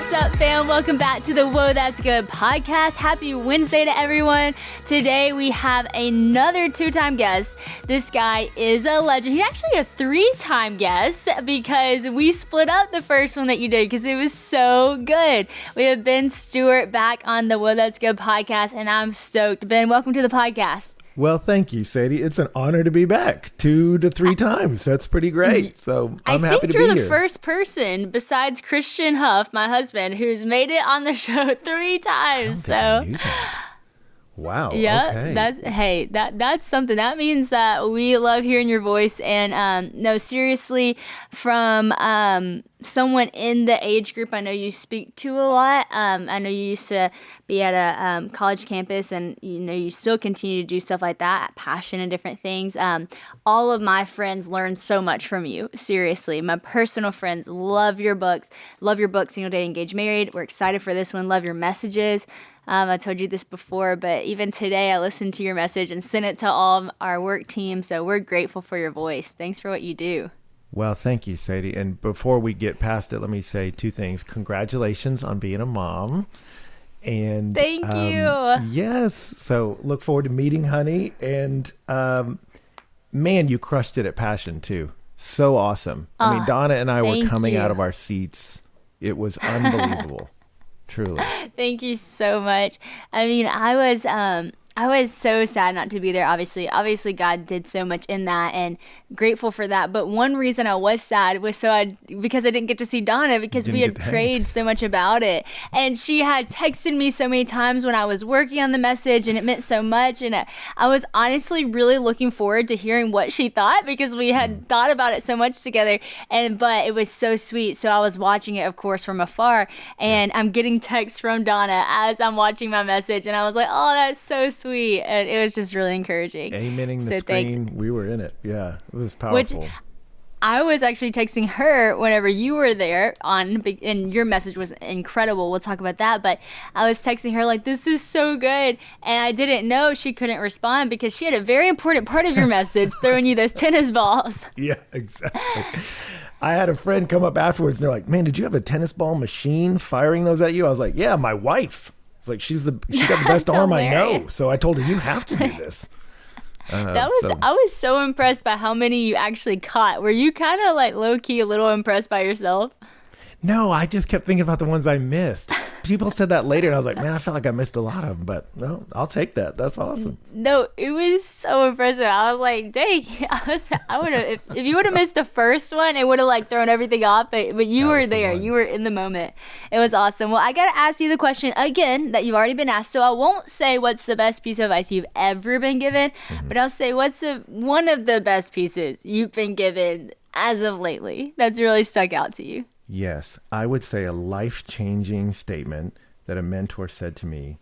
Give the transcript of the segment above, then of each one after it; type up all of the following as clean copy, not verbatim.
What's up, fam? Welcome back to the Whoa, That's Good podcast. Happy Wednesday to everyone. Today we have another two-time guest. This guy is a legend. He's actually a three-time guest because we split up the first one that you did because it was so good. We have Ben Stuart back on the Whoa, That's Good podcast, and I'm stoked. Ben, welcome to the podcast. Well, thank you, Sadie. It's an honor to be back 2 to 3 times. That's pretty great. So I'm happy to be here. I think you're the first person besides Christian Huff, my husband, who's made it on the show 3 times. So. Wow. Yeah, okay. That's something. That means that we love hearing your voice. And no, seriously, from someone in the age group I know you speak to a lot. I know you used to be at a college campus, and you still continue to do stuff like that, passion and different things. All of my friends learn so much from you. Seriously, my personal friends love your books. Love your book, Single Date, Engaged, Married. We're excited for this one. Love your messages. I told you this before, but even today I listened to your message and sent it to all of our work team. So we're grateful for your voice. Thanks for what you do. Well, thank you, Sadie. And before we get past it, let me say 2 things. Congratulations on being a mom. And thank you. Yes. So look forward to meeting Honey. And man, you crushed it at Passion too. So awesome. I mean, Donna and I were coming out of our seats. It was unbelievable. Truly. Thank you so much. I mean, I was so sad not to be there. Obviously God did so much in that, and grateful for that. But one reason I was sad was because I didn't get to see Donna, because we had prayed so much about it, and she had texted me so many times when I was working on the message, and it meant so much. And I was honestly really looking forward to hearing what she thought, because we had thought about it so much together. But it was so sweet. So I was watching it, of course, from afar, and I'm getting texts from Donna as I'm watching my message, and I was like, oh, that's so sweet. And it was just really encouraging. Amening the screen. Thanks. We were in it. Yeah, it was powerful. Which I was actually texting her whenever you were there and your message was incredible. We'll talk about that. But I was texting her like, this is so good. And I didn't know she couldn't respond because she had a very important part of your message, throwing you those tennis balls. Yeah, exactly. I had a friend come up afterwards and they're like, man, did you have a tennis ball machine firing those at you? I was like, yeah, my wife. It's like, she got the best arm I know. So I told her, you have to do this. I was so impressed by how many you actually caught. Were you kind of like low key a little impressed by yourself? No, I just kept thinking about the ones I missed. People said that later, and I was like, man, I felt like I missed a lot of them. But no, I'll take that. That's awesome. No, it was so impressive. I was like, dang, I would have, if you would have missed the first one, it would have like thrown everything off. But you were there. You were in the moment. It was awesome. Well, I got to ask you the question again that you've already been asked. So I won't say what's the best piece of advice you've ever been given, but I'll say what's one of the best pieces you've been given as of lately that's really stuck out to you. Yes, I would say a life-changing statement that a mentor said to me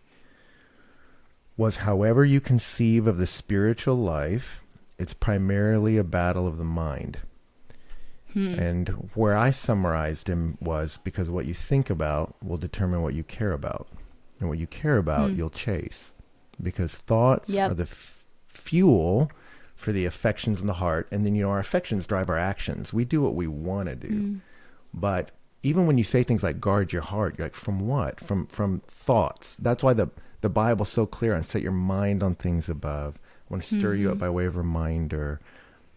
was, however you conceive of the spiritual life, it's primarily a battle of the mind. And where I summarized him was, because what you think about will determine what you care about. And what you care about, you'll chase. Because thoughts are the fuel for the affections in the heart. And then, our affections drive our actions. We do what we want to do. But even when you say things like guard your heart, you're like, from what? From thoughts. That's why the Bible's so clear on set your mind on things above. I want to stir you up by way of reminder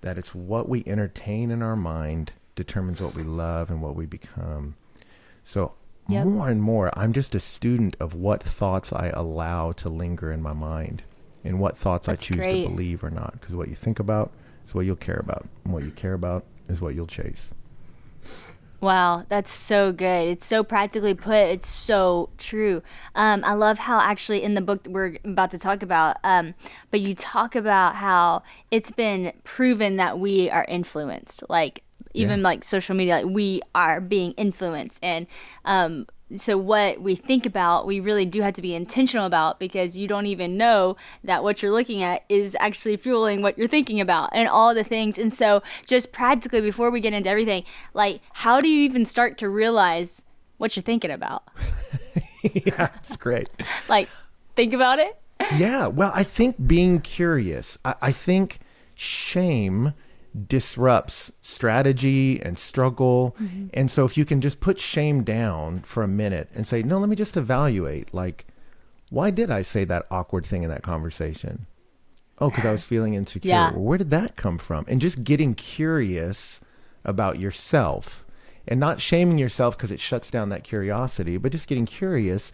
that it's what we entertain in our mind determines what we love and what we become. So more and more, I'm just a student of what thoughts I allow to linger in my mind and what thoughts I choose to believe or not. Because what you think about is what you'll care about. And what you care about is what you'll chase. Wow, that's so good. It's so practically put. It's so true. I love how actually in the book we're about to talk about, but you talk about how it's been proven that we are influenced, like even like social media, like we are being influenced. And so what we think about, we really do have to be intentional about, because you don't even know that what you're looking at is actually fueling what you're thinking about and all the things. And so just practically, before we get into everything, like, how do you even start to realize what you're thinking about? Yeah, it's great. Like, think about it. Yeah. Well, I think being curious, I think shame disrupts strategy and struggle. And so if you can just put shame down for a minute and say, no, let me just evaluate, like, why did I say that awkward thing in that conversation? Oh, because I was feeling insecure. Yeah. Well, where did that come from? And just getting curious about yourself and not shaming yourself because it shuts down that curiosity, but just getting curious.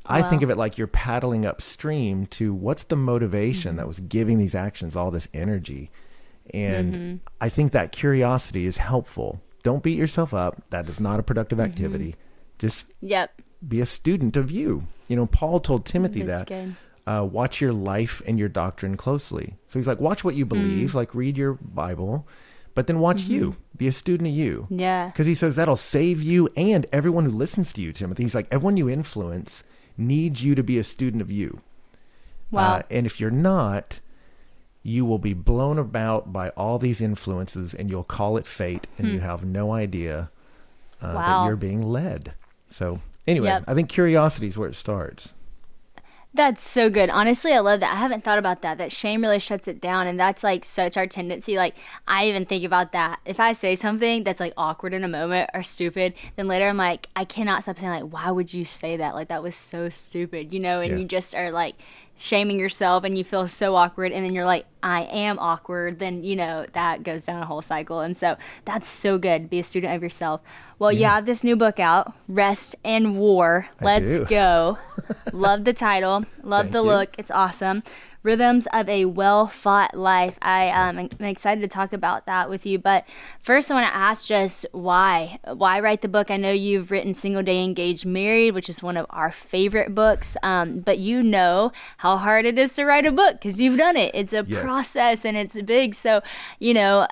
I think of it like you're paddling upstream to what's the motivation that was giving these actions all this energy. And I think that curiosity is helpful. Don't beat yourself up. That is not a productive activity. Just be a student of you. You know, Paul told Timothy watch your life and your doctrine closely. So he's like, watch what you believe, like read your Bible, but then watch you. Be a student of you. Yeah. Because he says that'll save you and everyone who listens to you, Timothy. He's like, everyone you influence needs you to be a student of you. Wow. And if you're not, you will be blown about by all these influences and you'll call it fate and you have no idea that you're being led. So anyway, I think curiosity is where it starts. That's so good. Honestly, I love that. I haven't thought about that. That shame really shuts it down. And that's like such our tendency. Like, I even think about that. If I say something that's like awkward in a moment or stupid, then later I'm like, I cannot stop saying like, why would you say that? Like, that was so stupid, you know? And you just are like shaming yourself and you feel so awkward. And then you're like, I am awkward. Then, you know, that goes down a whole cycle. And so that's so good. Be a student of yourself. Well, you have this new book out, Rest and War. Let's go. Love the title. Love the look. It's awesome. Rhythms of a Well-Fought Life. I'm excited to talk about that with you. But first, I want to ask just why? Why write the book? I know you've written Single Day Engaged Married, which is one of our favorite books. But you know how hard it is to write a book because you've done it. It's a process and it's big. So, you know,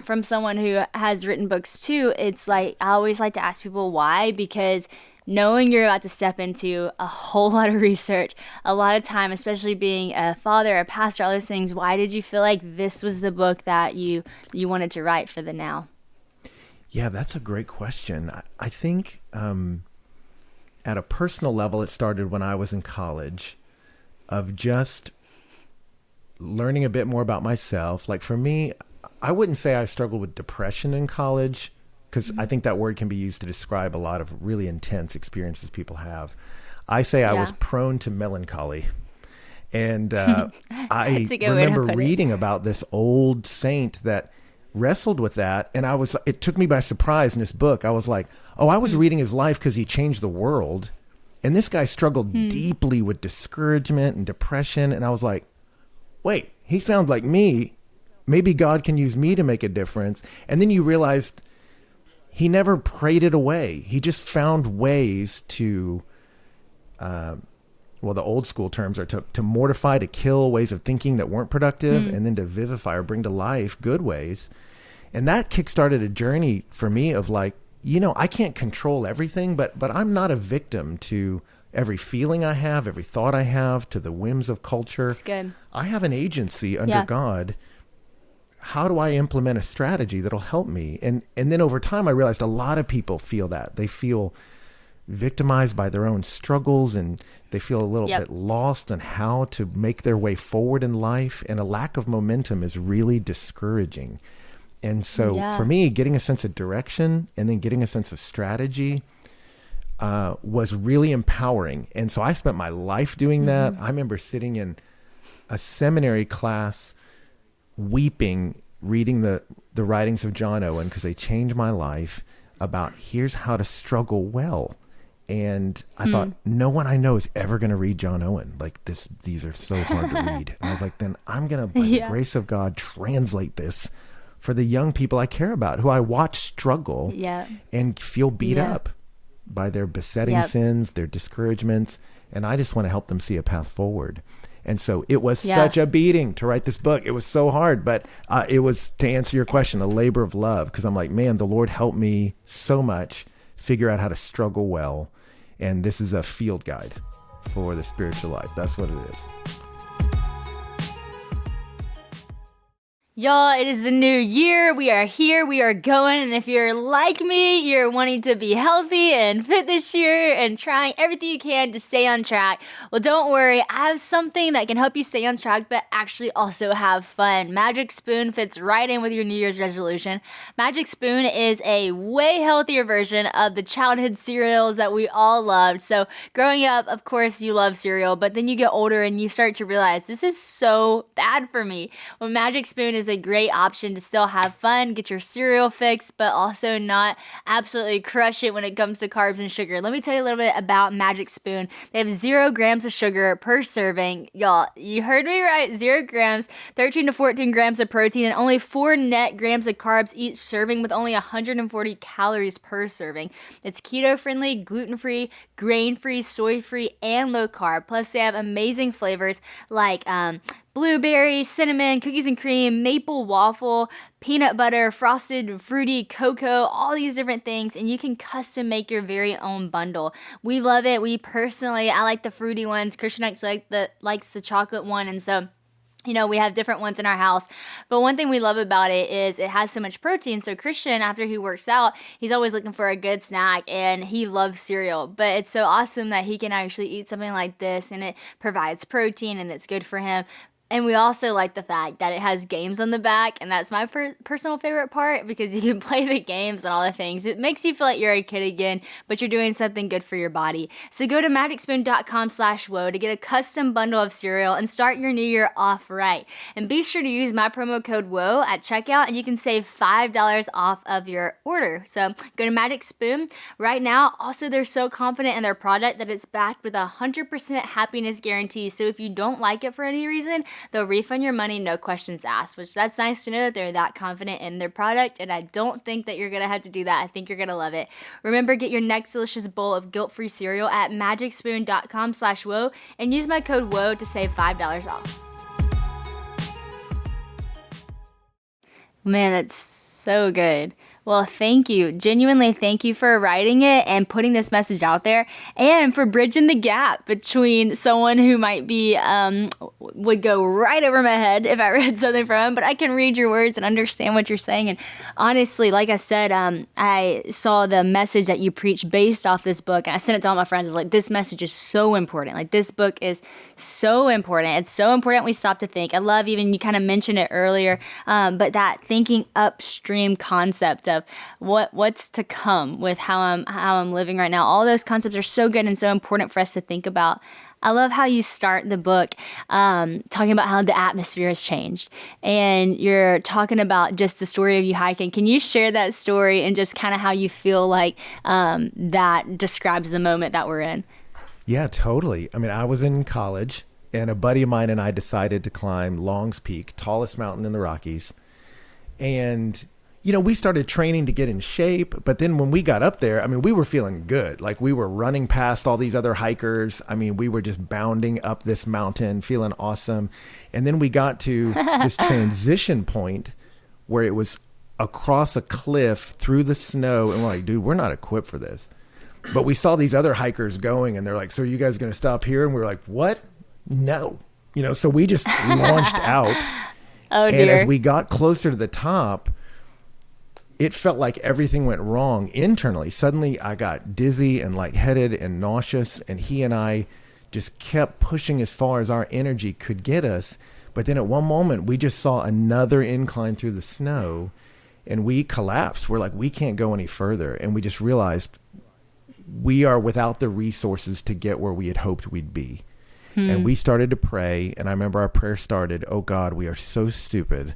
from someone who has written books too, it's like I always like to ask people why, because knowing you're about to step into a whole lot of research, a lot of time, especially being a father, a pastor, all those things, why did you feel like this was the book that you wanted to write for the now? Yeah, that's a great question. I think at a personal level, it started when I was in college, of just learning a bit more about myself. Like for me, I wouldn't say I struggled with depression in college, because I think that word can be used to describe a lot of really intense experiences people have. I say I was prone to melancholy. And I remember reading about this old saint that wrestled with that. And it took me by surprise in this book. I was like, oh, I was reading his life because he changed the world. And this guy struggled deeply with discouragement and depression. And I was like, wait, he sounds like me. Maybe God can use me to make a difference. And then you realized he never prayed it away. He just found ways to, the old school terms are to mortify, to kill ways of thinking that weren't productive, and then to vivify or bring to life good ways. And that kickstarted a journey for me of like, you know, I can't control everything, but I'm not a victim to every feeling I have, every thought I have, to the whims of culture. That's good. I have an agency under God. How do I implement a strategy that'll help me? And then over time, I realized a lot of people feel that. They feel victimized by their own struggles, and they feel a little bit lost on how to make their way forward in life. And a lack of momentum is really discouraging. And so for me, getting a sense of direction and then getting a sense of strategy was really empowering. And so I spent my life doing that. I remember sitting in a seminary class weeping, reading the writings of John Owen, because they changed my life, about here's how to struggle well. And I thought, no one I know is ever going to read John Owen. Like these are so hard to read. And I was like, then I'm going to, by the grace of God, translate this for the young people I care about, who I watch struggle and feel beat up by their besetting sins, their discouragements. And I just want to help them see a path forward. And so it was such a beating to write this book. It was so hard, but it was, to answer your question, a labor of love, because I'm like, man, the Lord helped me so much figure out how to struggle well. And this is a field guide for the spiritual life. That's what it is. Y'all, it is the new year. We are here. We are going. And if you're like me, you're wanting to be healthy and fit this year and trying everything you can to stay on track. Well, don't worry. I have something that can help you stay on track, but actually also have fun. Magic Spoon fits right in with your New Year's resolution. Magic Spoon is a way healthier version of the childhood cereals that we all loved. So growing up, of course, you love cereal, but then you get older and you start to realize this is so bad for me. Well, Magic Spoon is a great option to still have fun, get your cereal fix, but also not absolutely crush it when it comes to carbs and sugar. Let me tell you a little bit about Magic Spoon. They have 0 grams of sugar per serving. Y'all, you heard me right, 0 grams, 13 to 14 grams of protein, and only 4 net grams of carbs each serving with only 140 calories per serving. It's keto-friendly, gluten-free, grain-free, soy-free, and low-carb. Plus, they have amazing flavors like blueberry, cinnamon, cookies and cream, maple waffle, peanut butter, frosted, fruity, cocoa, all these different things, and you can custom make your very own bundle. We love it. I like the fruity ones. Christian likes the chocolate one, and so we have different ones in our house. But one thing we love about it is it has so much protein. So Christian, after he works out, he's always looking for a good snack and he loves cereal. But it's so awesome that he can actually eat something like this and it provides protein and it's good for him. And we also like the fact that it has games on the back, and that's my personal favorite part because you can play the games and all the things. It makes you feel like you're a kid again, but you're doing something good for your body. So go to magicspoon.com/woe to get a custom bundle of cereal and start your new year off right. And be sure to use my promo code WOE at checkout, and you can save $5 off of your order. So go to Magic Spoon right now. Also, they're so confident in their product that it's backed with a 100% happiness guarantee. So if you don't like it for any reason, they'll refund your money, no questions asked, which that's nice to know that they're that confident in their product, and I don't think that you're going to have to do that. I think you're going to love it. Remember, get your next delicious bowl of guilt-free cereal at magicspoon.com/woe and use my code WOE to save $5 off. Man, that's so good. Well, thank you. Genuinely, thank you for writing it and putting this message out there and for bridging the gap between someone who might be, would go right over my head if I read something from him, but I can read your words and understand what you're saying. And honestly, like I said, I saw the message that you preach based off this book, and I sent it to all my friends. I was like, this message is so important. Like, this book is so important. It's so important we stop to think. I love, even you kind of mentioned it earlier, but that thinking upstream concept of what's to come with how I'm living right now. All those concepts are so good and so important for us to think about. I love how you start the book talking about how the atmosphere has changed, and you're talking about just the story of you hiking. Can you share that story and just kind of how you feel like that describes the moment that we're in? Yeah, totally. I mean, I was in college, and a buddy of mine and I decided to climb Long's Peak, tallest mountain in the Rockies, and we started training to get in shape, but then when we got up there, I mean, we were feeling good. Like, we were running past all these other hikers. I mean, we were just bounding up this mountain, feeling awesome. And then we got to this transition point where it was across a cliff through the snow. And we're like, dude, we're not equipped for this. But we saw these other hikers going, and they're like, so are you guys going to stop here? And we were like, what? No. So we just launched out. Oh, dear. And as we got closer to the top, it felt like everything went wrong internally. Suddenly I got dizzy and lightheaded and nauseous, and he and I just kept pushing as far as our energy could get us. But then at one moment we just saw another incline through the snow and we collapsed. We're like, we can't go any further. And we just realized we are without the resources to get where we had hoped we'd be. And we started to pray. And I remember our prayer started, oh God, we are so stupid,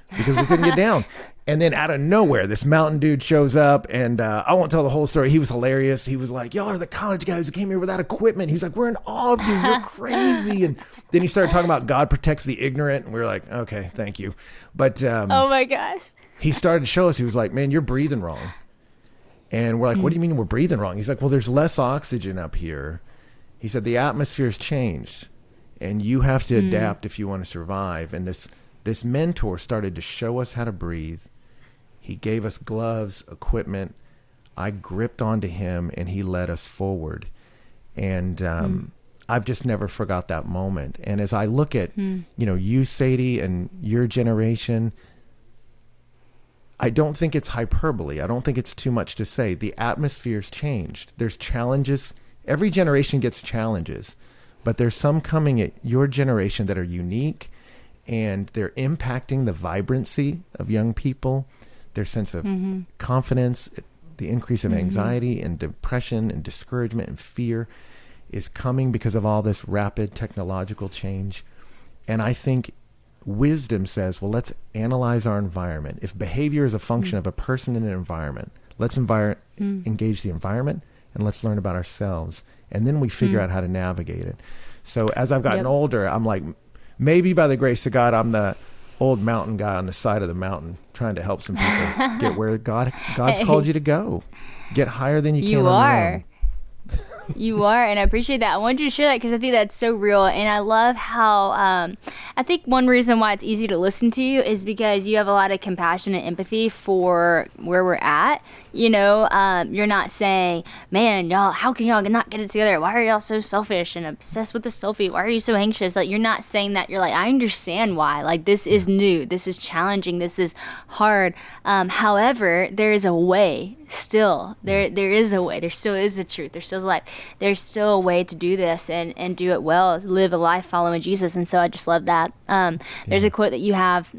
because we couldn't get down. And then out of nowhere, this mountain dude shows up, and I won't tell the whole story. He was hilarious. He was like, y'all are the college guys who came here without equipment. He's like, we're in awe of you. You're crazy. And then he started talking about God protects the ignorant. And we were like, okay, thank you. But oh my gosh. He started to show us, he was like, man, you're breathing wrong. And we're like, what do you mean we're breathing wrong? He's like, well, there's less oxygen up here. He said, the atmosphere's changed, and you have to adapt if you want to survive. And this mentor started to show us how to breathe. He gave us gloves, equipment. I gripped onto him, and he led us forward. And I've just never forgot that moment. And as I look at, you, Sadie, and your generation, I don't think it's hyperbole. I don't think it's too much to say. The atmosphere's changed. There's challenges. Every generation gets challenges, but there's some coming at your generation that are unique, and they're impacting the vibrancy of young people, their sense of confidence, the increase of anxiety and depression and discouragement and fear is coming because of all this rapid technological change. And I think wisdom says, well, let's analyze our environment. If behavior is a function of a person in an environment, let's engage the environment, and let's learn about ourselves. And then we figure out how to navigate it. So as I've gotten older, I'm like, maybe by the grace of God, I'm the old mountain guy on the side of the mountain trying to help some people get where God's called you to go. Get higher than you can on your own. You are, and I appreciate that. I wanted you to share that because I think that's so real, and I love how I think one reason why it's easy to listen to you is because you have a lot of compassion and empathy for where we're at. You're not saying, man, y'all, how can y'all not get it together? Why are y'all so selfish and obsessed with the selfie? Why are you so anxious? Like, you're not saying that. You're like, I understand why. Like, this is new. This is challenging. This is hard. However, there is a way still. There is a way. There still is a truth. There still is life. There's still a way to do this and do it well, live a life following Jesus. And so I just love that. There's a quote that you have.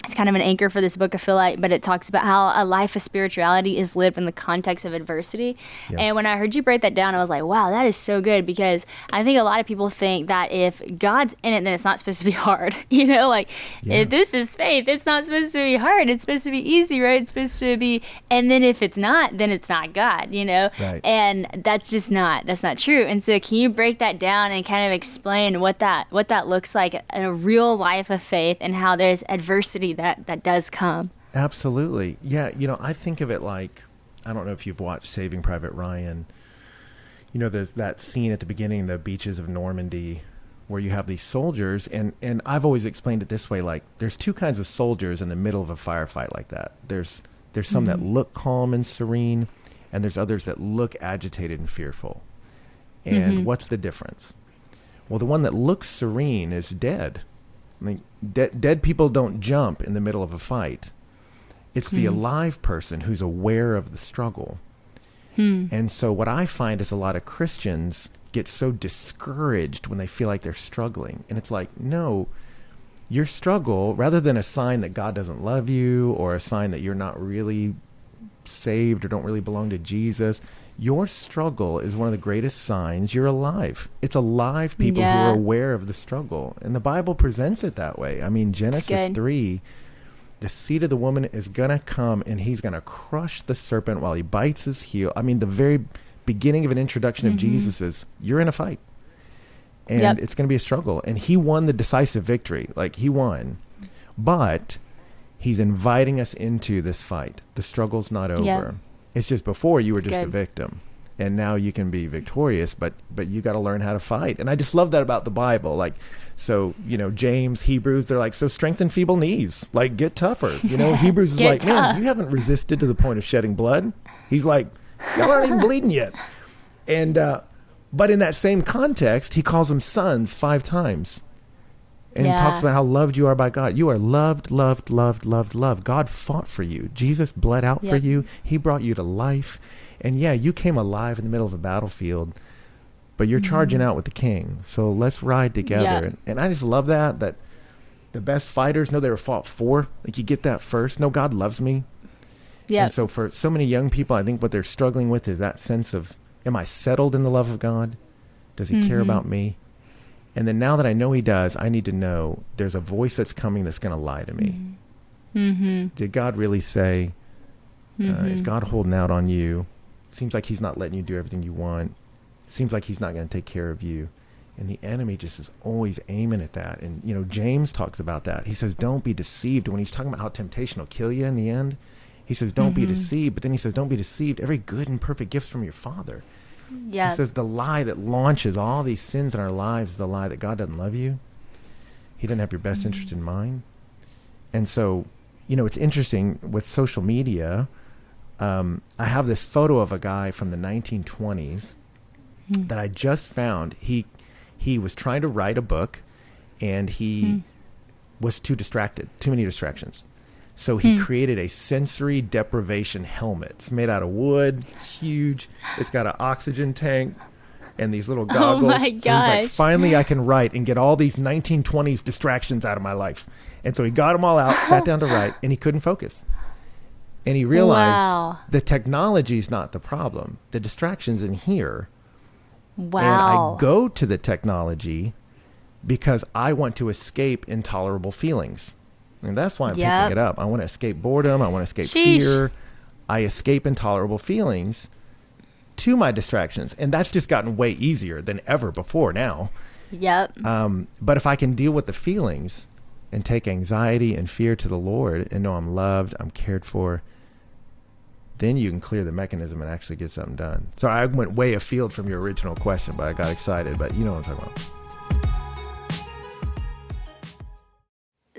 It's kind of an anchor for this book, I feel like, but it talks about how a life of spirituality is lived in the context of adversity. Yeah. And when I heard you break that down, I was like, wow, that is so good, because I think a lot of people think that if God's in it, then it's not supposed to be hard. If this is faith, it's not supposed to be hard. It's supposed to be easy, right? It's supposed to be, and then if it's not, then it's not God, Right. And that's not true. And so can you break that down and kind of explain what that looks like in a real life of faith and how there's adversity that does come? Absolutely. Yeah. I think of it like, I don't know if you've watched Saving Private Ryan. There's that scene at the beginning, the beaches of Normandy, where you have these soldiers. And I've always explained it this way, like there's two kinds of soldiers in the middle of a firefight like that. There's some that look calm and serene, and there's others that look agitated and fearful. And what's the difference? Well, the one that looks serene is dead. I mean, dead people don't jump in the middle of a fight. It's the alive person who's aware of the struggle. And so what I find is a lot of Christians get so discouraged when they feel like they're struggling. And it's like, no, your struggle, rather than a sign that God doesn't love you or a sign that you're not really saved or don't really belong to Jesus, your struggle is one of the greatest signs you're alive. It's alive people who are aware of the struggle. And the Bible presents it that way. I mean, Genesis 3, the seed of the woman is going to come and he's going to crush the serpent while he bites his heel. I mean, the very beginning of an introduction of Jesus is, you're in a fight. And it's going to be a struggle. And he won the decisive victory. Like, he won. But he's inviting us into this fight. The struggle's not over. Yep. It's just before you were just a victim, and now you can be victorious, but you got to learn how to fight. And I just love that about the Bible. Like, so, James, Hebrews, they're like, so strengthen feeble knees, like get tougher. Hebrews is like, man, you haven't resisted to the point of shedding blood. He's like, y'all aren't even bleeding yet. And, but in that same context, he calls them sons 5 times. And talks about how loved you are by God. You are loved, loved, loved, loved, loved. God fought for you. Jesus bled out for you. He brought you to life. And you came alive in the middle of a battlefield, but you're charging out with the king. So let's ride together. And I just love that the best fighters know they were fought for. Like, you get that first. No, God loves me. Yeah. And so for so many young people, I think what they're struggling with is that sense of, am I settled in the love of God? Does he care about me? And then now that I know he does, I need to know there's a voice that's coming that's going to lie to me. Did God really say, is God holding out on you? Seems like he's not letting you do everything you want. Seems like he's not going to take care of you. And the enemy just is always aiming at that. And, James talks about that. He says, don't be deceived. When he's talking about how temptation will kill you in the end, he says, don't be deceived. But then he says, don't be deceived. Every good and perfect gift's from your Father. He says the lie that launches all these sins in our lives is the lie that God doesn't love you. He doesn't have your best interest in mind. And so, it's interesting with social media. I have this photo of a guy from the 1920s that I just found. He He was trying to write a book, and he was too distracted, too many distractions. So he created a sensory deprivation helmet. It's made out of wood. It's huge. It's got an oxygen tank and these little goggles. Oh my So he's gosh. like, finally I can write and get all these 1920s distractions out of my life. And so he got them all out, sat down to write, and he couldn't focus. And he realized the technology is not the problem. The distraction's in here. Wow. And I go to the technology because I want to escape intolerable feelings. And that's why I'm picking it up. I want to escape boredom. I want to escape fear. I escape intolerable feelings to my distractions. And that's just gotten way easier than ever before now. Yep. But if I can deal with the feelings and take anxiety and fear to the Lord and know I'm loved, I'm cared for, then you can clear the mechanism and actually get something done. So I went way afield from your original question, but I got excited. But you know what I'm talking about.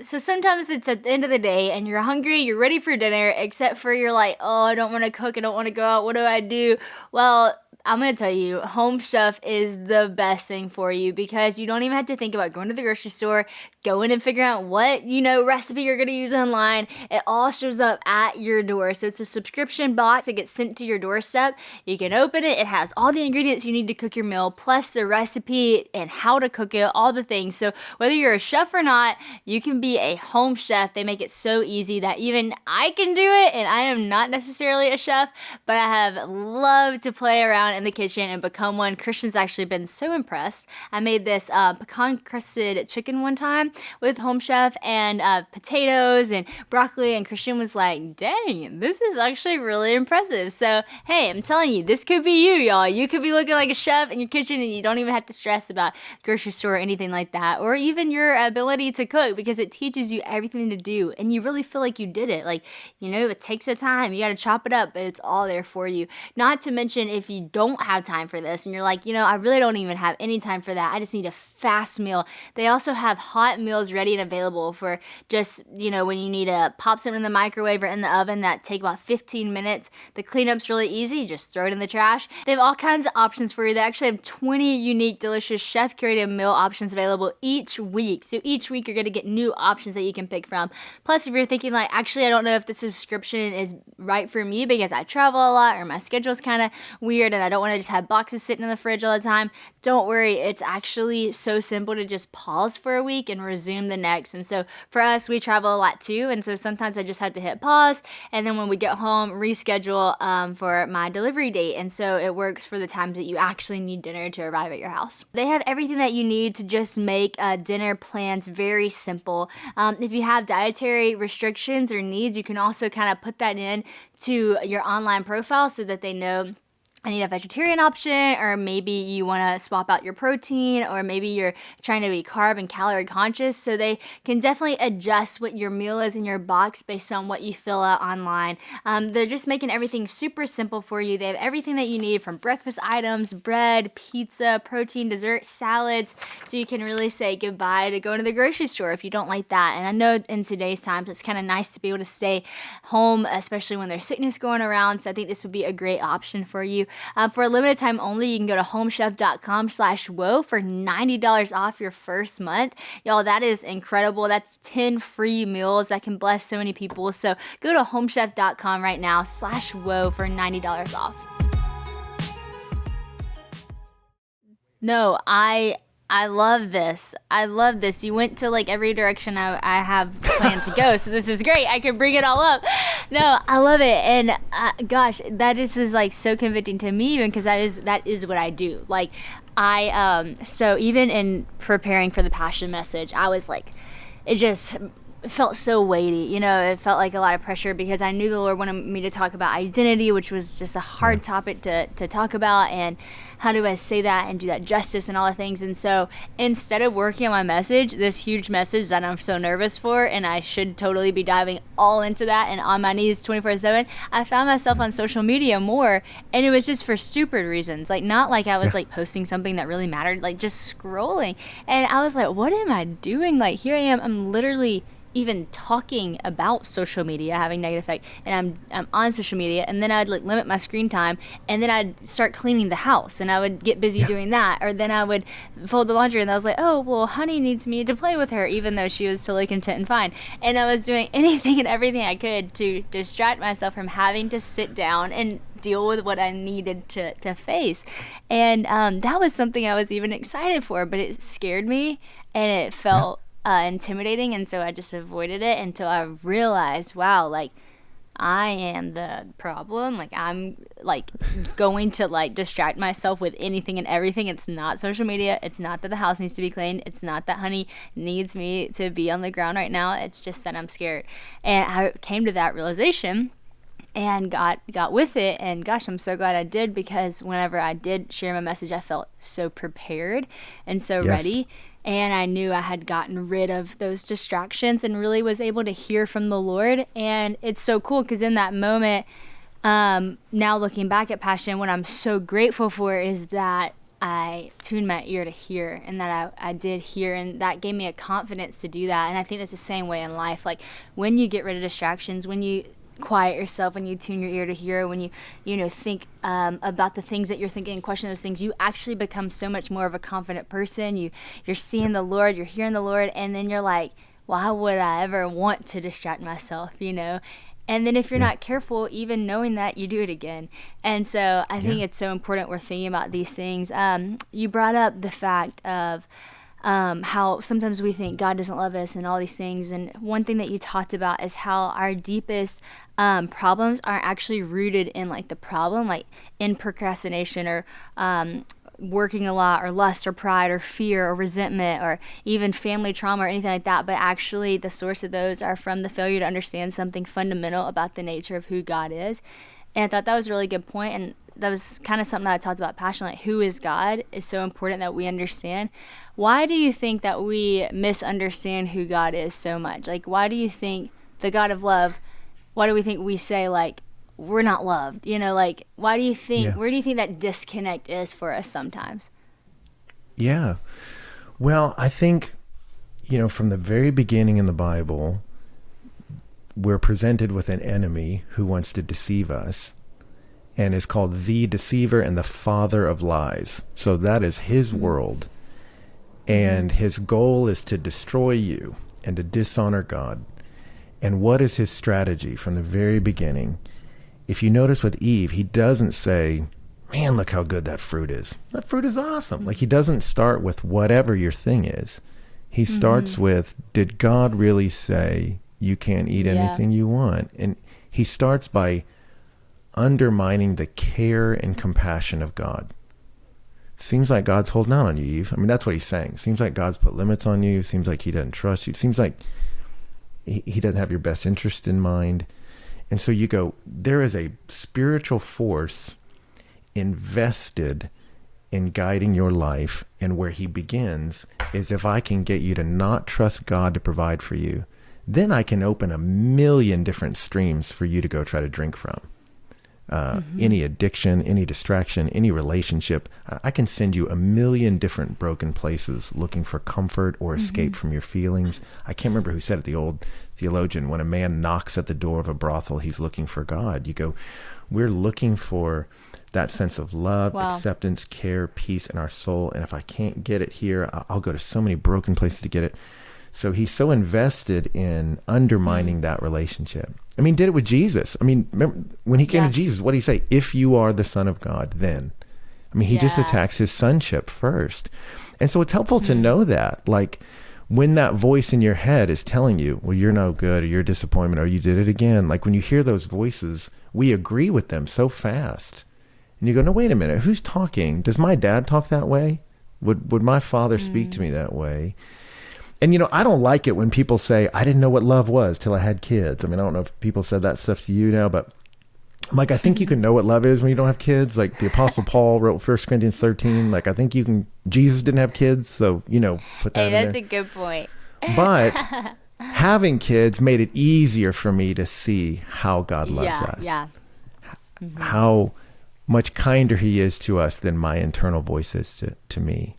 So sometimes it's at the end of the day and you're hungry, you're ready for dinner, except for you're like, oh, I don't want to cook, I don't want to go out, what do I do? Well, I'm going to tell you, Home Chef is the best thing for you because you don't even have to think about going to the grocery store, going and figuring out what, recipe you're going to use online. It all shows up at your door. So it's a subscription box that gets sent to your doorstep. You can open it. It has all the ingredients you need to cook your meal, plus the recipe and how to cook it, all the things. So whether you're a chef or not, you can be a home chef. They make it so easy that even I can do it, and I am not necessarily a chef, but I have loved to play around in the kitchen and become one. Christian's actually been so impressed. I made this pecan crusted chicken one time with Home Chef and potatoes and broccoli, and Christian was like, dang, this is actually really impressive. So hey, I'm telling you, this could be you, y'all. You could be looking like a chef in your kitchen and you don't even have to stress about grocery store or anything like that, or even your ability to cook, because it teaches you everything to do and you really feel like you did it. Like, it takes a time, you got to chop it up, but it's all there for you. Not to mention, if you don't have time for this and you're like, I really don't even have any time for that, I just need a fast meal, they also have hot meals ready and available for just, when you need to pop something in the microwave or in the oven that take about 15 minutes. The cleanup's really easy, just throw it in the trash. They have all kinds of options for you. They actually have 20 unique, delicious chef-curated meal options available each week. So each week you're going to get new options that you can pick from. Plus, if you're thinking like, actually, I don't know if the subscription is right for me because I travel a lot or my schedule's kind of weird and I don't want to just have boxes sitting in the fridge all the time, don't worry. It's actually so simple to just pause for a week and resume the next. And so for us, we travel a lot too. And so sometimes I just have to hit pause. And then when we get home, reschedule for my delivery date. And so it works for the times that you actually need dinner to arrive at your house. They have everything that you need to just make dinner plans very simple. If you have dietary restrictions or needs, you can also kind of put that in to your online profile so that they know I need a vegetarian option, or maybe you want to swap out your protein, or maybe you're trying to be carb and calorie conscious. So they can definitely adjust what your meal is in your box based on what you fill out online. They're just making everything super simple for you. They have everything that you need, from breakfast items, bread, pizza, protein, dessert, salads. So you can really say goodbye to going to the grocery store if you don't like that. And I know in today's times, it's kind of nice to be able to stay home, especially when there's sickness going around. So I think this would be a great option for you. For a limited time only, you can go to homechef.com/whoa for $90 off your first month. Y'all, that is incredible. That's 10 free meals that can bless so many people. So go to homechef.com right now /whoa for $90 off. No, I love this. I love this. You went to like every direction I have planned to go. So this is great. I can bring it all up. No, I love it. And gosh, that just is like so convicting to me, even because that is what I do. Like so even in preparing for the passion message, I was like, it just felt so weighty. It felt like a lot of pressure because I knew the Lord wanted me to talk about identity, which was just a hard topic to talk about, and how do I say that and do that justice and all the things. And so instead of working on my message, this huge message that I'm so nervous for, and I should totally be diving all into that and on my knees 24/7, I found myself on social media more, and it was just for stupid reasons. Like, not like I was like posting something that really mattered, like just scrolling. And I was like, what am I doing? Like, here I am, I'm literally even talking about social media having negative effect, and I'm on social media, and then I'd like limit my screen time, and then I'd start cleaning the house, and I would get busy doing that, or then I would fold the laundry, and I was like, oh well, honey needs me to play with her, even though she was totally content and fine. And I was doing anything and everything I could to distract myself from having to sit down and deal with what I needed to face. And that was something I was even excited for, but it scared me, and it felt intimidating, and so I just avoided it until I realized, wow, like I am the problem. Like I'm like going to like distract myself with anything and everything. It's not social media. It's not that the house needs to be cleaned. It's not that honey needs me to be on the ground right now. It's just that I'm scared. And I came to that realization and got with it, and gosh, I'm so glad I did, because whenever I did share my message, I felt so prepared and so ready. And I knew I had gotten rid of those distractions and really was able to hear from the Lord. And it's so cool because in that moment, now looking back at Passion, what I'm so grateful for is that I tuned my ear to hear, and that I did hear, and that gave me a confidence to do that. And I think that's the same way in life. Like when you get rid of distractions, when you quiet yourself, when you tune your ear to hear, when you think about the things that you're thinking and question those things, you actually become so much more of a confident person. You're seeing the Lord, you're hearing the Lord, and then you're like, why would I ever want to distract myself, And then if you're not careful, even knowing that, you do it again. And so I think it's so important we're thinking about these things. You brought up the fact of how sometimes we think God doesn't love us and all these things. And one thing that you talked about is how our deepest problems are actually rooted in like the problem, like in procrastination or working a lot, or lust or pride or fear or resentment, or even family trauma or anything like that. But actually the source of those are from the failure to understand something fundamental about the nature of who God is. And I thought that was a really good point. And that was kind of something that I talked about passionately. Who is God is so important that we understand. Why do you think that we misunderstand who God is so much? Like, why do you think the God of love, why do we think we say, like, we're not loved? Like, why do you think, where do you think that disconnect is for us sometimes? Yeah. Well, I think, from the very beginning in the Bible, we're presented with an enemy who wants to deceive us, and is called the deceiver and the father of lies. So that is his world. And his goal is to destroy you and to dishonor God. And what is his strategy from the very beginning? If you notice with Eve, he doesn't say, man, look how good that fruit is. That fruit is awesome. Like, he doesn't start with whatever your thing is. He starts with, did God really say you can't eat anything you want? And he starts by undermining the care and compassion of God. Seems like God's holding out on you, Eve. I mean, that's what he's saying. Seems like God's put limits on you. Seems like he doesn't trust you. Seems like he doesn't have your best interest in mind. And so you go, there is a spiritual force invested in guiding your life. And where he begins is, if I can get you to not trust God to provide for you, then I can open a million different streams for you to go try to drink from. Any addiction, any distraction, any relationship, I can send you a million different broken places looking for comfort or escape from your feelings. I can't remember who said it, the old theologian, when a man knocks at the door of a brothel, he's looking for God. You go, we're looking for that sense of love, acceptance, care, peace in our soul. And if I can't get it here, I'll go to so many broken places to get it. So he's so invested in undermining that relationship. I mean, did it with Jesus. I mean, remember when he came to Jesus, what did he say? If you are the Son of God, then. I mean, he just attacks his sonship first. And so it's helpful to know that. Like, when that voice in your head is telling you, well, you're no good, or you're a disappointment, or you did it again. Like, when you hear those voices, we agree with them so fast. And you go, no, wait a minute. Who's talking? Does my dad talk that way? Would my father speak to me that way? And, I don't like it when people say, I didn't know what love was till I had kids. I mean, I don't know if people said that stuff to you now, but I'm like, I think you can know what love is when you don't have kids. Like the Apostle Paul wrote 1 Corinthians 13. Like, I think you can, Jesus didn't have kids. So, put that in there. That's a good point. But having kids made it easier for me to see how God loves us. Yeah. How much kinder he is to us than my internal voice is to me.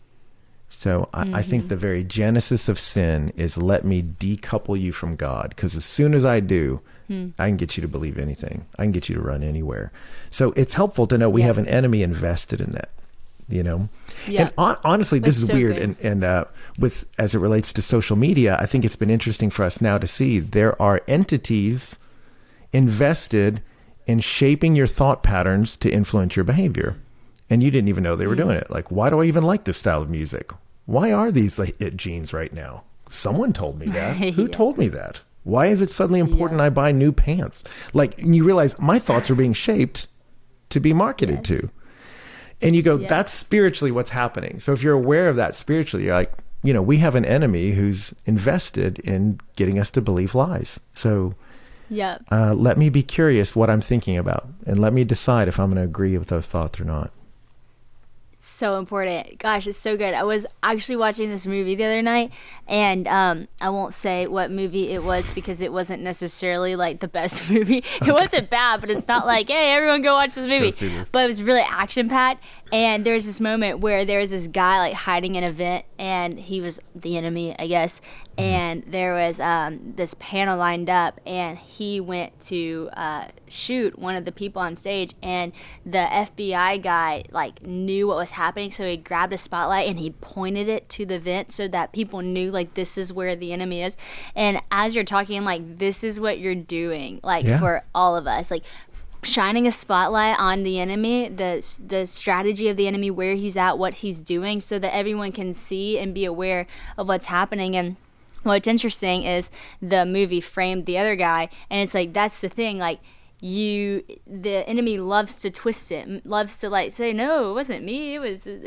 So I think the very genesis of sin is let me decouple you from God, because as soon as I do, I can get you to believe anything. I can get you to run anywhere. So it's helpful to know we have an enemy invested in that, you know? Yeah. And honestly, this is so weird. good. And with, as it relates to social media, I think it's been interesting for us now to see there are entities invested in shaping your thought patterns to influence your behavior. And you didn't even know they were doing it. Like, why do I even like this style of music? Why are these like it jeans right now? Someone told me that. Who told me that? Why is it suddenly important I buy new pants? Like, and you realize my thoughts are being shaped to be marketed to. And you go, that's spiritually what's happening. So if you're aware of that spiritually, you're like, you know, we have an enemy who's invested in getting us to believe lies. So let me be curious what I'm thinking about, and let me decide if I'm going to agree with those thoughts or not. So important. Gosh, it's so good. I was actually watching this movie the other night, and I won't say what movie it was because it wasn't necessarily like the best movie. It wasn't bad, but it's not like, hey, everyone go watch this movie. But it was really action-packed, and there's this moment where there's this guy like hiding in a vent, and he was the enemy, I guess, and there was this panel lined up, and he went to shoot one of the people on stage, and the FBI guy like knew what was happening, so he grabbed a spotlight and he pointed it to the vent so that people knew like this is where the enemy is. And as you're talking, I'm like, this is what you're doing, like for all of us, like shining a spotlight on the enemy, the strategy of the enemy, where he's at, what he's doing, so that everyone can see and be aware of what's happening. And what's interesting is the movie framed the other guy, and it's like, that's the thing, like, the enemy loves to twist it, loves to like say, no, it wasn't me, it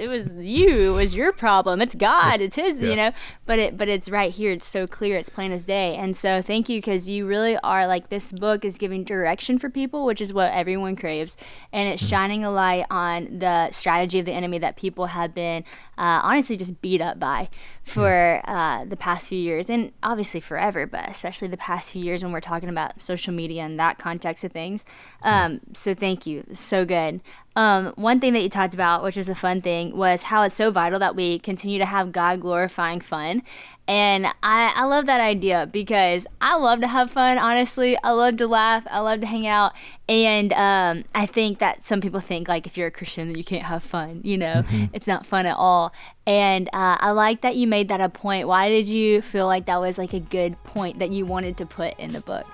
was you, it was your problem, it's God, it's his, you know, but it's right here, it's so clear, it's plain as day. And so thank you, because you really are like, this book is giving direction for people, which is what everyone craves, and it's shining a light on the strategy of the enemy that people have been honestly just beat up by for the past few years, and obviously forever, but especially the past few years when we're talking about social media and that context of things. So thank you. So good. One thing that you talked about, which is a fun thing, was how it's so vital that we continue to have God glorifying fun. And I love that idea, because I love to have fun, honestly. I love to laugh. I love to hang out. And I think that some people think, like, if you're a Christian, that you can't have fun, you know? It's not fun at all. And I like that you made that a point. Why did you feel like that was like a good point that you wanted to put in the book?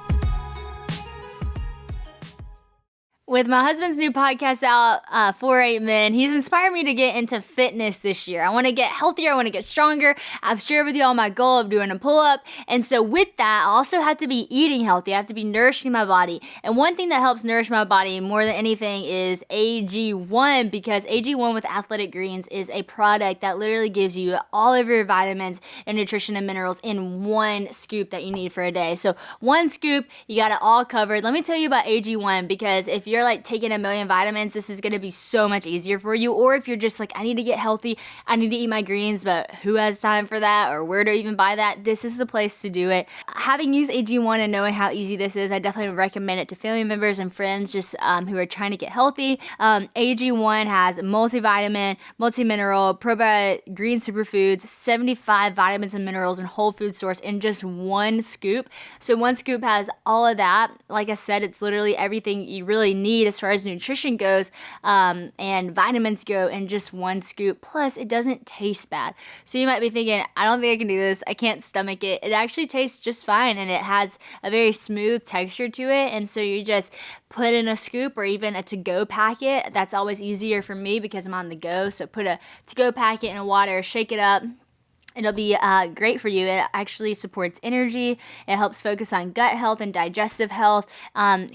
With my husband's new podcast out, 4 Men, he's inspired me to get into fitness this year. I want to get healthier. I want to get stronger. I've shared with you all my goal of doing a pull-up. And so with that, I also have to be eating healthy. I have to be nourishing my body. And one thing that helps nourish my body more than anything is AG1, because AG1 with Athletic Greens is a product that literally gives you all of your vitamins and nutrition and minerals in one scoop that you need for a day. So one scoop, you got it all covered. Let me tell you about AG1, because if you're like taking a million vitamins, this is going to be so much easier for you. Or if you're just like, I need to get healthy, I need to eat my greens, but who has time for that, or where to even buy that? This is the place to do it. Having used AG1 and knowing how easy this is, I definitely recommend it to family members and friends just who are trying to get healthy. AG1 has multivitamin, multi-mineral, probiotic, green superfoods, 75 vitamins and minerals, and whole food source in just one scoop. So one scoop has all of that. Like I said, it's literally everything you really need as far as nutrition goes, and vitamins go in just one scoop. Plus, it doesn't taste bad. So you might be thinking, I don't think I can do this. I can't stomach it. It actually tastes just fine, and it has a very smooth texture to it. And so you just put in a scoop or even a to-go packet. That's always easier for me because I'm on the go. So put a to-go packet in water, shake it up. It'll be great for you. It actually supports energy. It helps focus on gut health and digestive health,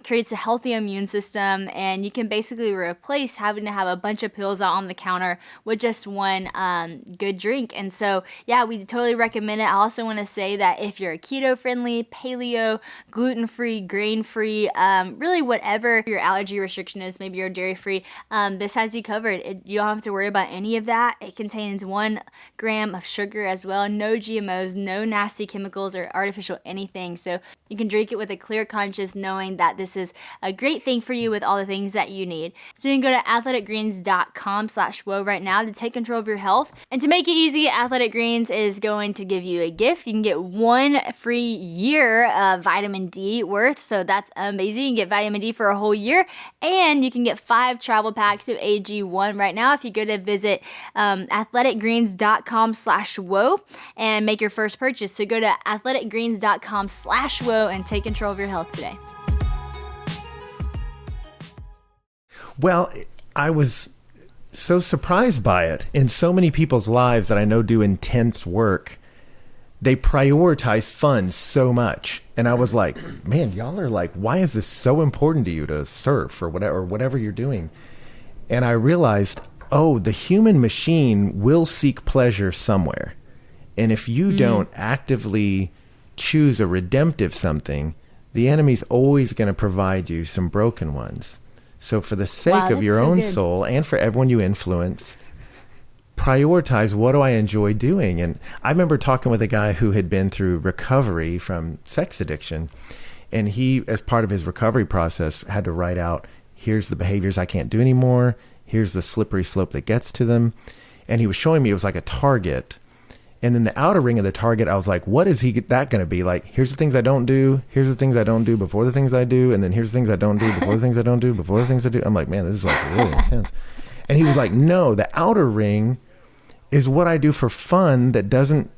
creates a healthy immune system, and you can basically replace having to have a bunch of pills out on the counter with just one good drink. And so, yeah, we totally recommend it. I also want to say that if you're keto-friendly, paleo, gluten-free, grain-free, really whatever your allergy restriction is, maybe you're dairy-free, this has you covered. You don't have to worry about any of that. It contains 1 gram of sugar as well. No GMOs, no nasty chemicals or artificial anything. So you can drink it with a clear conscience, knowing that this is a great thing for you with all the things that you need. So you can go to athleticgreens.com/whoa right now to take control of your health. And to make it easy, Athletic Greens is going to give you a gift. You can get 1 free year of vitamin D worth. So that's amazing. You can get vitamin D for a whole year, and you can get 5 travel packs of AG1 right now if you go to visit athleticgreens.com/whoa and make your first purchase. So go to athleticgreens.com/whoa and take control of your health today. Well, I was so surprised by it. In so many people's lives that I know do intense work, they prioritize fun so much. And I was like, man, y'all are like, why is this so important to you to surf or whatever you're doing? And I realized, oh, the human machine will seek pleasure somewhere. And if you don't actively choose a redemptive something, the enemy's always going to provide you some broken ones. So for the sake of your own soul and for everyone you influence, prioritize, what do I enjoy doing? And I remember talking with a guy who had been through recovery from sex addiction. And he, as part of his recovery process, had to write out, here's the behaviors I can't do anymore. Here's the slippery slope that gets to them. And he was showing me it was like a target. And then the outer ring of the target, I was like, what is that going to be? Like, here's the things I don't do. Here's the things I don't do before the things I do. And then here's the things I don't do before the things I don't do before the things I do. I'm like, man, this is like really intense. And he was like, no, the outer ring is what I do for fun that doesn't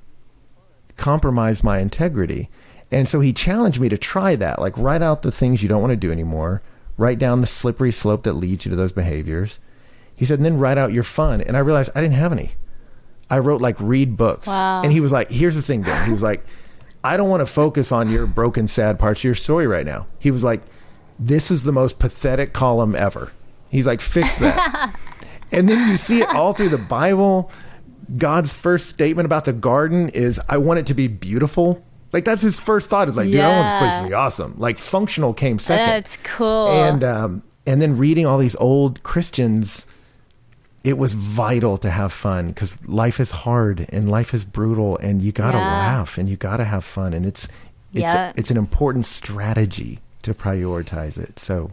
compromise my integrity. And so he challenged me to try that. Like, write out the things you don't want to do anymore. Write down the slippery slope that leads you to those behaviors. He said, and then write out your fun. And I realized I didn't have any. I wrote like read books. Wow. And he was like, here's the thing, Dan. He was like, I don't want to focus on your broken, sad parts of your story right now. He was like, this is the most pathetic column ever. He's like, fix that. And then you see it all through the Bible. God's first statement about the garden is, I want it to be beautiful. Like, that's his first thought, is like, dude, I want this place to be awesome. Like, functional came second. That's cool. And then reading all these old Christians, it was vital to have fun, because life is hard and life is brutal, and you gotta laugh and you gotta have fun, and it's an important strategy to prioritize it. So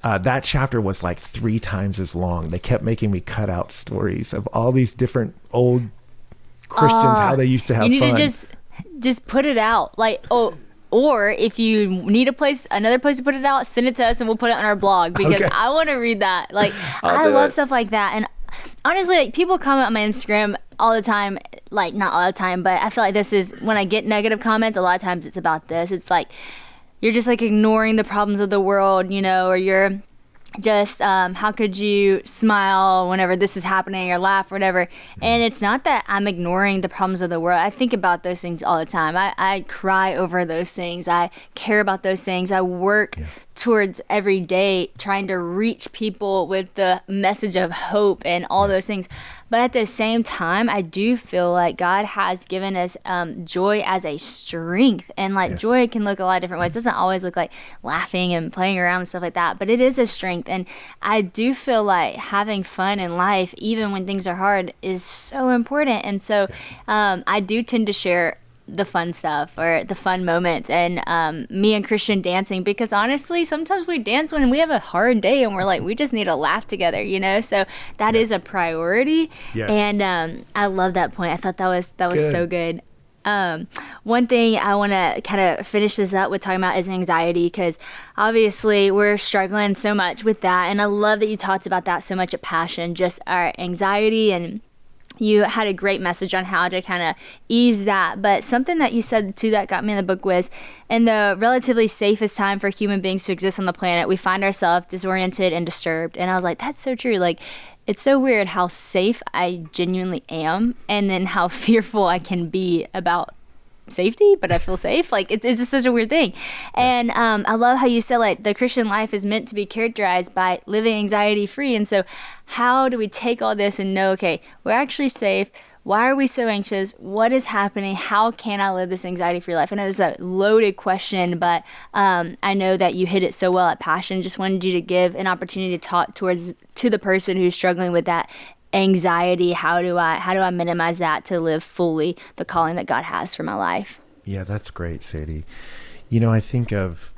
that chapter was like 3 times as long. They kept making me cut out stories of all these different old Christians, how they used to have fun. You need to just put it out, like, or if you need another place to put it out, send it to us and we'll put it on our blog, because I want to read that. Like, I love stuff like that. And honestly, like, people comment on my Instagram all the time, like, not all the time, but I feel like this is, when I get negative comments, a lot of times it's about this. It's like, you're just like ignoring the problems of the world, you know, or you're just, how could you smile whenever this is happening, or laugh or whatever. And it's not that I'm ignoring the problems of the world. I think about those things all the time. I cry over those things. I care about those things. I work towards every day trying to reach people with the message of hope and all those things. But at the same time, I do feel like God has given us joy as a strength. And like joy can look a lot of different ways. It doesn't always look like laughing and playing around and stuff like that, but it is a strength. And I do feel like having fun in life, even when things are hard, is so important. And so I do tend to share the fun stuff or the fun moments, and me and Christian dancing, because honestly, sometimes we dance when we have a hard day and we're like, we just need to laugh together, you know? So that is a priority. And I love that point. I thought that was so good. One thing I want to kind of finish this up with talking about is anxiety, because obviously we're struggling so much with that. And I love that you talked about that so much at Passion, just our anxiety, and you had a great message on how to kind of ease that. But something that you said too that got me in the book was, in the relatively safest time for human beings to exist on the planet, we find ourselves disoriented and disturbed. And I was like, that's so true. Like, it's so weird how safe I genuinely am, and then how fearful I can be about safety, but I feel safe. Like, it's just such a weird thing. And I love how you said, like, the Christian life is meant to be characterized by living anxiety free. And so how do we take all this and know, okay, we're actually safe? Why are we so anxious? What is happening? How can I live this anxiety-free life? I know it's a loaded question, but I know that you hit it so well at Passion. Just wanted you to give an opportunity to talk to the person who's struggling with that anxiety, how do I minimize that to live fully the calling that God has for my life? Yeah, that's great, Sadie. You know, I think of,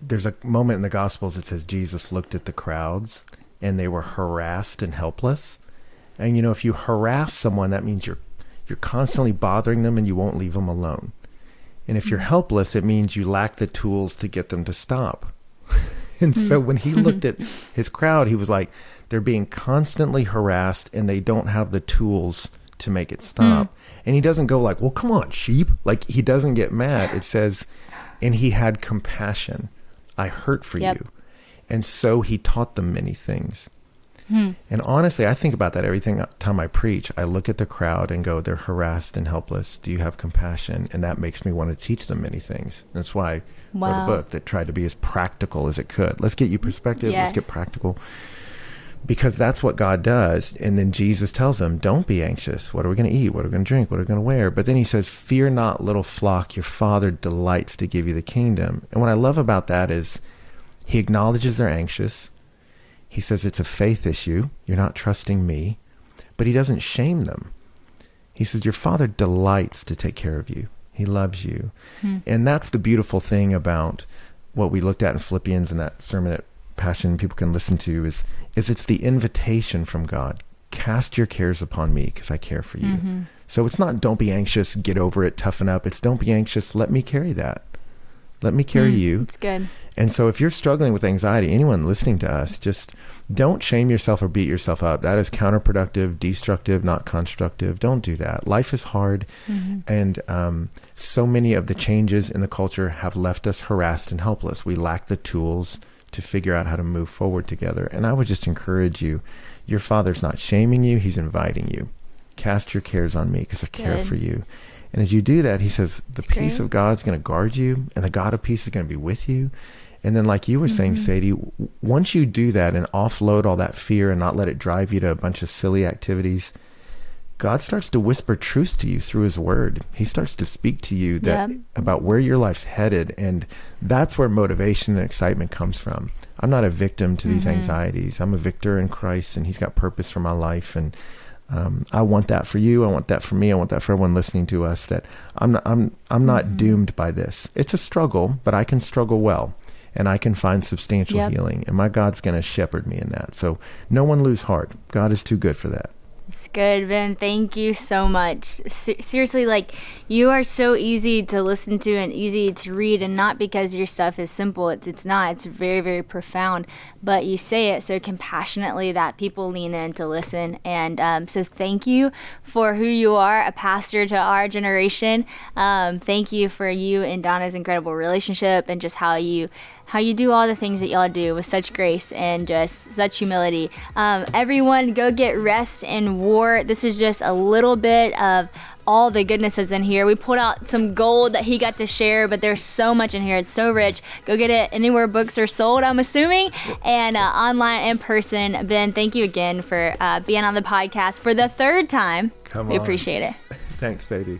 there's a moment in the Gospels that says Jesus looked at the crowds and they were harassed and helpless. And, you know, if you harass someone, that means you're constantly bothering them and you won't leave them alone. And if you're helpless, it means you lack the tools to get them to stop. And so when he looked at his crowd, he was like, they're being constantly harassed and they don't have the tools to make it stop. And he doesn't go like, well, come on, sheep. Like, he doesn't get mad. It says, and he had compassion. I hurt for you. And so he taught them many things. And honestly, I think about that every time I preach. I look at the crowd and go, they're harassed and helpless. Do you have compassion? And that makes me want to teach them many things. That's why I wrote a book that tried to be as practical as it could. Let's get you perspective. Let's get practical. Because that's what God does. And then Jesus tells them, don't be anxious. What are we going to eat? What are we going to drink? What are we going to wear? But then he says, fear not, little flock. Your Father delights to give you the kingdom. And what I love about that is he acknowledges they're anxious. He says it's a faith issue. You're not trusting me. But he doesn't shame them. He says, your Father delights to take care of you. He loves you. And that's the beautiful thing about what we looked at in Philippians and that sermon at Passion people can listen to is it's the invitation from God. Cast your cares upon me because I care for you. So it's not don't be anxious, get over it, toughen up. It's don't be anxious, let me carry that. Let me carry you. It's good. And so if you're struggling with anxiety, anyone listening to us, just don't shame yourself or beat yourself up. That is counterproductive, destructive, not constructive. Don't do that. Life is hard. And so many of the changes in the culture have left us harassed and helpless. We lack the tools to figure out how to move forward together. And I would just encourage you, your Father's not shaming you, he's inviting you. Cast your cares on me because I care for you. And as you do that, he says, the peace of God's going to guard you and the God of peace is going to be with you. And then like you were saying, Sadie, once you do that and offload all that fear and not let it drive you to a bunch of silly activities, God starts to whisper truth to you through his word. He starts to speak to you about where your life's headed. And that's where motivation and excitement comes from. I'm not a victim to these anxieties. I'm a victor in Christ and he's got purpose for my life. And I want that for you. I want that for me. I want that for everyone listening to us, that I'm not doomed by this. It's a struggle, but I can struggle well and I can find substantial healing. And my God's going to shepherd me in that. So no one lose heart. God is too good for that. It's good, Ben. Thank you so much. Seriously, like, you are so easy to listen to and easy to read, and not because your stuff is simple. It's not. It's very, very profound. But you say it so compassionately that people lean in to listen. And so thank you for who you are, a pastor to our generation. Thank you for you and Donna's incredible relationship and just how you do all the things that y'all do with such grace and just such humility. Everyone, go get Rest in War. This is just a little bit of all the goodness that's in here. We pulled out some gold that he got to share, but there's so much in here. It's so rich. Go get it anywhere books are sold, I'm assuming, and online, in person. Ben, thank you again for being on the podcast for the third time. Come on. We appreciate it. Thanks, Sadie.